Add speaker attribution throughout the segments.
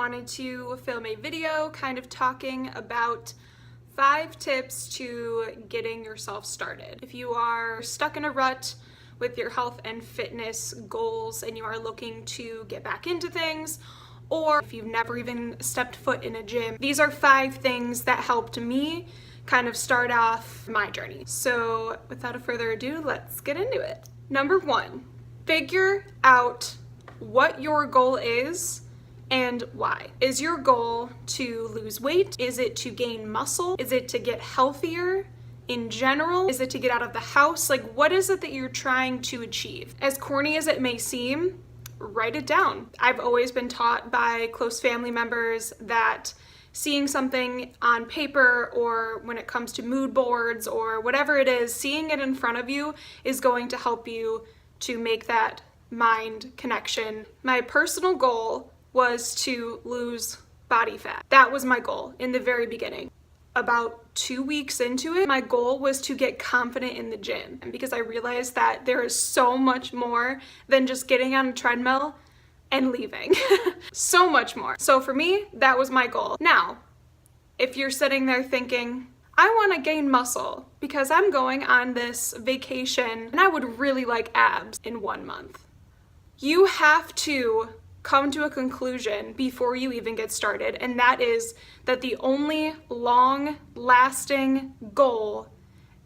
Speaker 1: wanted to film a video kind of talking about 5 tips to getting yourself started. If you are stuck in a rut with your health and fitness goals and you are looking to get back into things, or if you've never even stepped foot in a gym, these are 5 things that helped me kind of start off my journey. So without further ado, let's get into it. Number 1, figure out what your goal is and why. Is your goal to lose weight? Is it to gain muscle? Is it to get healthier in general? Is it to get out of the house? Like, what is it that you're trying to achieve? As corny as it may seem, write it down. I've always been taught by close family members that seeing something on paper, or when it comes to mood boards or whatever it is, seeing it in front of you is going to help you to make that mind connection. My personal goal was to lose body fat. That was my goal in the very beginning. About 2 weeks into it, my goal was to get confident in the gym. And because I realized that there is so much more than just getting on a treadmill and leaving. So much more. So for me, that was my goal. Now, if you're sitting there thinking, I want to gain muscle because I'm going on this vacation and I would really like abs in 1 month. You have to come to a conclusion before you even get started, and that is that the only long-lasting goal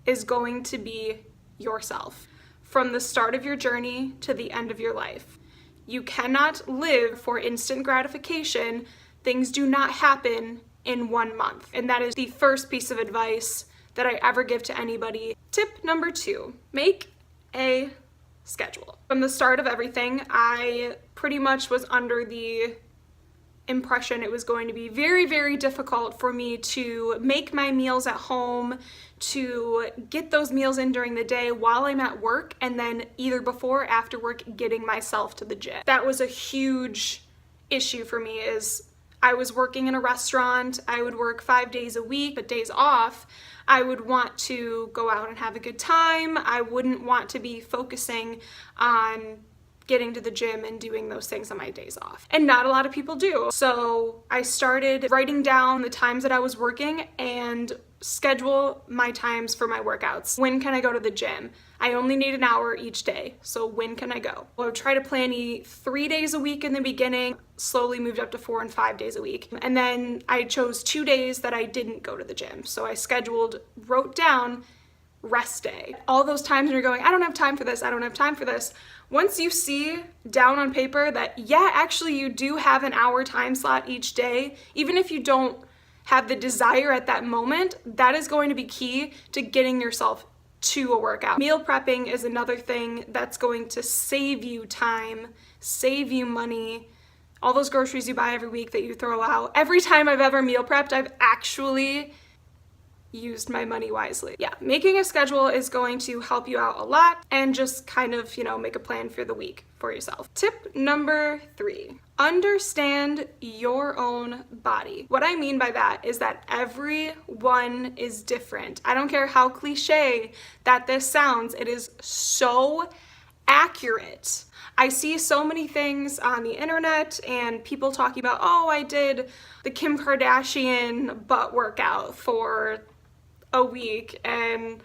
Speaker 1: is going to be yourself. From the start of your journey to the end of your life. You cannot live for instant gratification. Things do not happen in 1 month. And that is the first piece of advice that I ever give to anybody. Tip number 2, make a schedule. From the start of everything, I pretty much was under the impression it was going to be very, very difficult for me to make my meals at home, to get those meals in during the day while I'm at work, and then either before or after work getting myself to the gym. That was a huge issue for me. Is I was working in a restaurant, I would work 5 days a week, but days off, I would want to go out and have a good time. I wouldn't want to be focusing on getting to the gym and doing those things on my days off. And not a lot of people do. So I started writing down the times that I was working and schedule my times for my workouts. When can I go to the gym? I only need an hour each day, so when can I go? I would try to plan 3 days a week in the beginning, slowly moved up to 4 and 5 days a week. And then I chose 2 days that I didn't go to the gym. So I wrote down rest day. All those times when you're going, I don't have time for this, I don't have time for this. Once you see down on paper that, yeah, actually you do have an hour time slot each day, even if you don't have the desire at that moment, that is going to be key to getting yourself to a workout. Meal prepping is another thing that's going to save you time, save you money. All those groceries you buy every week that you throw out. Every time I've ever meal prepped, I've actually used my money wisely. Yeah, making a schedule is going to help you out a lot, and just kind of, make a plan for the week for yourself. Tip number 3, understand your own body. What I mean by that is that everyone is different. I don't care how cliche that this sounds, it is so accurate. I see so many things on the internet and people talking about, oh, I did the Kim Kardashian butt workout for a week, and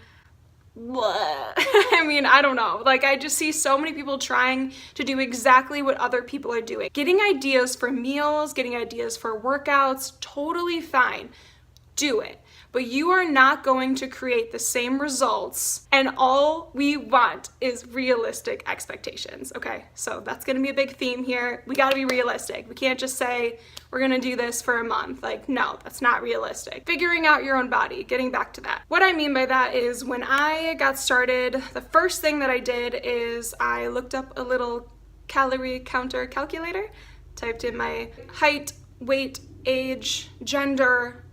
Speaker 1: I mean, I don't know. Like, I just see so many people trying to do exactly what other people are doing. Getting ideas for meals, getting ideas for workouts, totally fine. Do it. But you are not going to create the same results, and all we want is realistic expectations, okay? So that's gonna be a big theme here. We gotta be realistic. We can't just say, we're gonna do this for a month. Like, no, that's not realistic. Figuring out your own body, getting back to that. What I mean by that is when I got started, the first thing that I did is I looked up a little calorie counter calculator, typed in my height, weight, age, gender,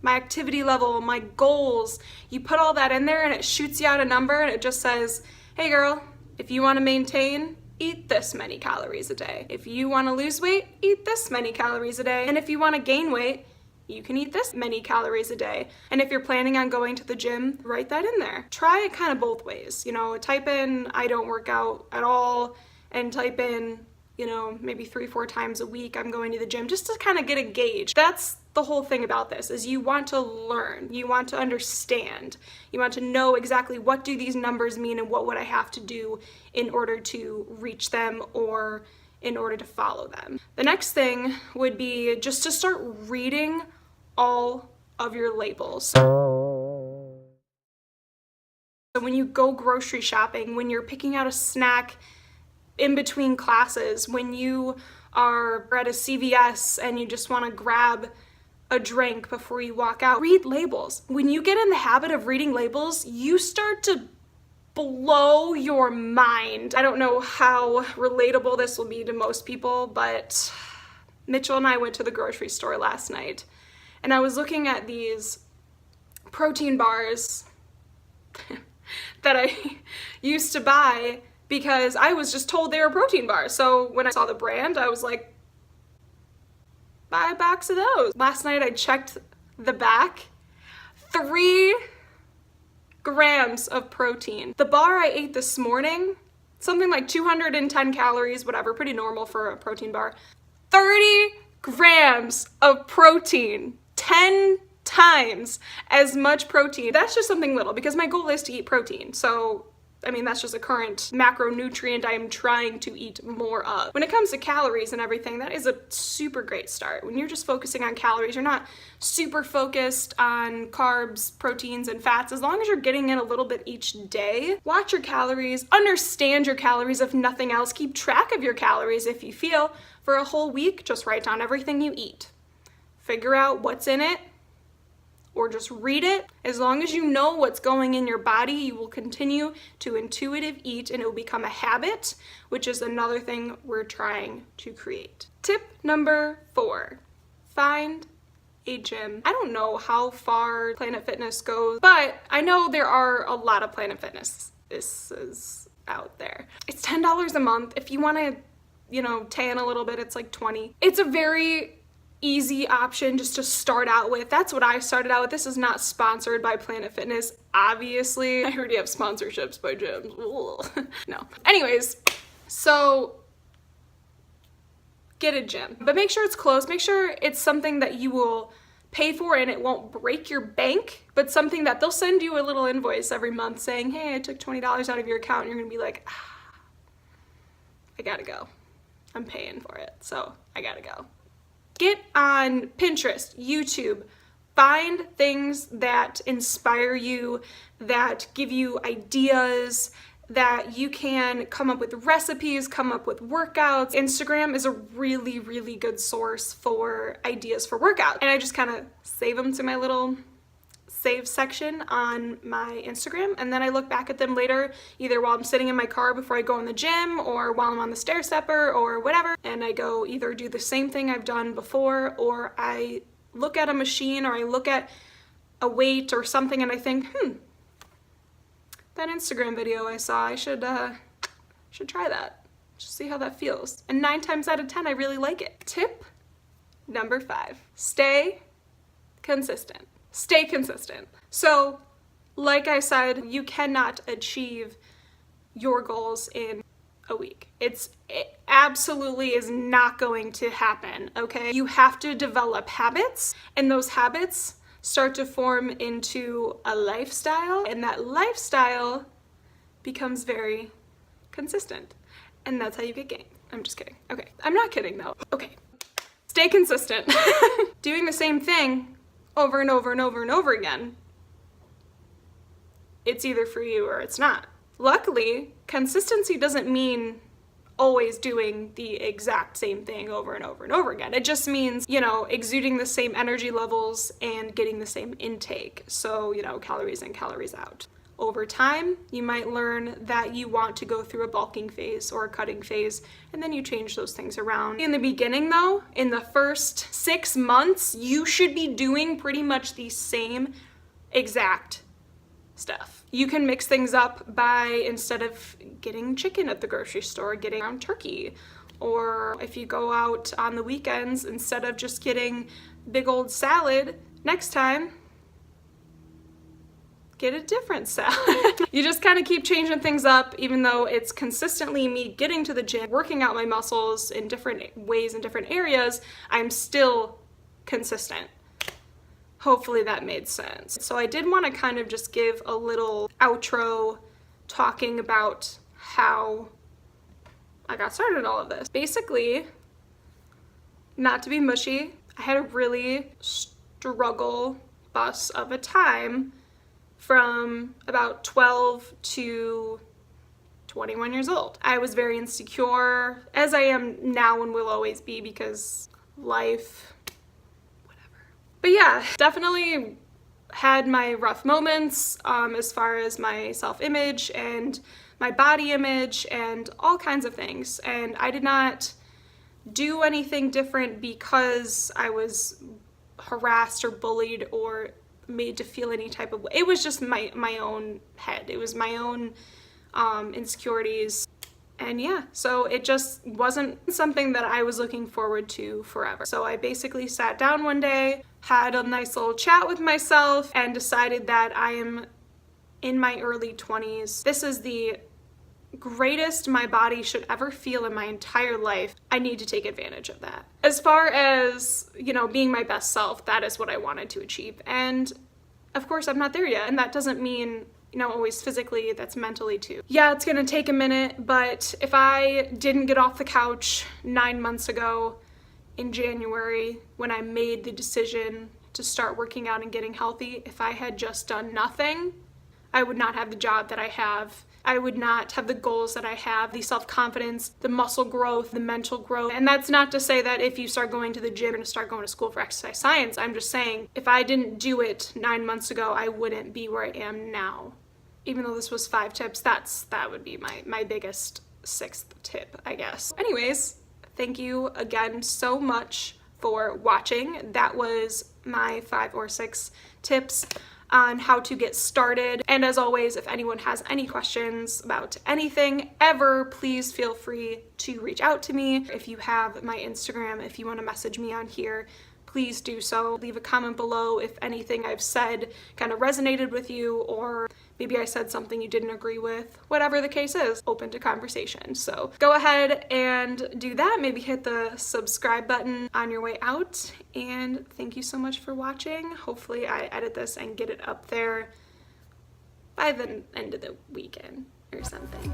Speaker 1: my activity level, my goals. You put all that in there and it shoots you out a number, and it just says, hey girl, if you want to maintain, eat this many calories a day. If you want to lose weight, eat this many calories a day. And if you want to gain weight, you can eat this many calories a day. And if you're planning on going to the gym, write that in there. Try it kind of both ways. Type in, I don't work out at all, and type in, you know, maybe 3-4 times a week I'm going to the gym just to kind of get a gauge. That's the whole thing about this, is you want to learn, you want to understand, you want to know exactly what do these numbers mean and what would I have to do in order to reach them or in order to follow them. The next thing would be just to start reading all of your labels. So when you go grocery shopping, when you're picking out a snack in between classes, when you are at a CVS and you just want to grab a drink before you walk out, read labels. When you get in the habit of reading labels, you start to blow your mind. I don't know how relatable this will be to most people, but Mitchell and I went to the grocery store last night and I was looking at these protein bars that I used to buy because I was just told they were protein bars. So when I saw the brand, I was like, buy a box of those. Last night I checked the back, 3 grams of protein. The bar I ate this morning, something like 210 calories, whatever, pretty normal for a protein bar. 30 grams of protein, 10 times as much protein. That's just something little because my goal is to eat protein. So I mean, that's just a current macronutrient I'm trying to eat more of. When it comes to calories and everything, that is a super great start. When you're just focusing on calories, you're not super focused on carbs, proteins, and fats. As long as you're getting in a little bit each day, watch your calories, understand your calories if nothing else, keep track of your calories if you feel. For a whole week, just write down everything you eat. Figure out what's in it, or just read it. As long as you know what's going in your body, you will continue to intuitive eat and it will become a habit, which is another thing we're trying to create. Tip number 4, find a gym. I don't know how far Planet Fitness goes, but I know there are a lot of Planet Fitnesses out there. It's $10 a month. If you want to, you know, tan a little bit, it's like $20. It's a very easy option just to start out with. That's what I started out with. This is not sponsored by Planet Fitness, obviously. I already have sponsorships by gyms. No. Anyways, so get a gym, but make sure it's close. Make sure it's something that you will pay for and it won't break your bank, but something that they'll send you a little invoice every month saying, hey, I took $20 out of your account, and you're gonna be like, I gotta go. I'm paying for it, so I gotta go. Get on Pinterest, YouTube, find things that inspire you, that give you ideas, that you can come up with recipes, come up with workouts. Instagram is a really, really good source for ideas for workouts. And I just kind of save them to my little save section on my Instagram, and then I look back at them later, either while I'm sitting in my car before I go in the gym or while I'm on the stair stepper or whatever, and I go either do the same thing I've done before, or I look at a machine or I look at a weight or something and I think, that Instagram video I saw, I should try that. Just see how that feels. And 9 times out of 10, I really like it. Tip number 5, stay consistent. Stay consistent. So, like I said, you cannot achieve your goals in a week. It absolutely is not going to happen, okay? You have to develop habits, and those habits start to form into a lifestyle, and that lifestyle becomes very consistent. And that's how you get gained. I'm just kidding. Okay, I'm not kidding though. Okay, stay consistent. Doing the same thing over and over and over and over again, it's either for you or it's not. Luckily, consistency doesn't mean always doing the exact same thing over and over and over again. It just means, you know, exuding the same energy levels and getting the same intake. So, you know, calories in, calories out. Over time, you might learn that you want to go through a bulking phase or a cutting phase, and then you change those things around. In the beginning though, in the first 6 months, you should be doing pretty much the same exact stuff. You can mix things up by, instead of getting chicken at the grocery store, getting ground turkey. Or if you go out on the weekends, instead of just getting big old salad, next time, get a different salad. You just kind of keep changing things up, even though it's consistently me getting to the gym, working out my muscles in different ways in different areas, I'm still consistent. Hopefully that made sense. So I did want to kind of just give a little outro talking about how I got started in all of this. Basically, not to be mushy, I had a really struggle bus of a time from about 12 to 21 years old. I was very insecure, as I am now and will always be, because life, whatever. But yeah, definitely had my rough moments as far as my self-image and my body image and all kinds of things. And I did not do anything different because I was harassed or bullied or made to feel any type of way. It was just my own head. It was my own insecurities. And yeah, so it just wasn't something that I was looking forward to forever. So I basically sat down one day, had a nice little chat with myself, and decided that I am in my early 20s. This is the greatest my body should ever feel in my entire life. I need to take advantage of that. As far as, you know, being my best self, that is what I wanted to achieve. And of course I'm not there yet. And that doesn't mean, you know, always physically, that's mentally too. Yeah, it's gonna take a minute, but if I didn't get off the couch 9 months ago in January when I made the decision to start working out and getting healthy, if I had just done nothing, I would not have the job that I have. I would not have the goals that I have, the self-confidence, the muscle growth, the mental growth. And that's not to say that if you start going to the gym and start going to school for exercise science. I'm just saying if I didn't do it 9 months ago, I wouldn't be where I am now. Even though this was 5 tips, that would be my biggest 6th tip, I guess. Anyways, thank you again so much for watching. That was my 5 or 6 tips on how to get started. And as always, if anyone has any questions about anything ever, please feel free to reach out to me. If you have my Instagram, if you want to message me on here, please do so. Leave a comment below if anything I've said kind of resonated with you, or maybe I said something you didn't agree with. Whatever the case is, open to conversation. So go ahead and do that. Maybe hit the subscribe button on your way out. And thank you so much for watching. Hopefully I edit this and get it up there by the end of the weekend or something.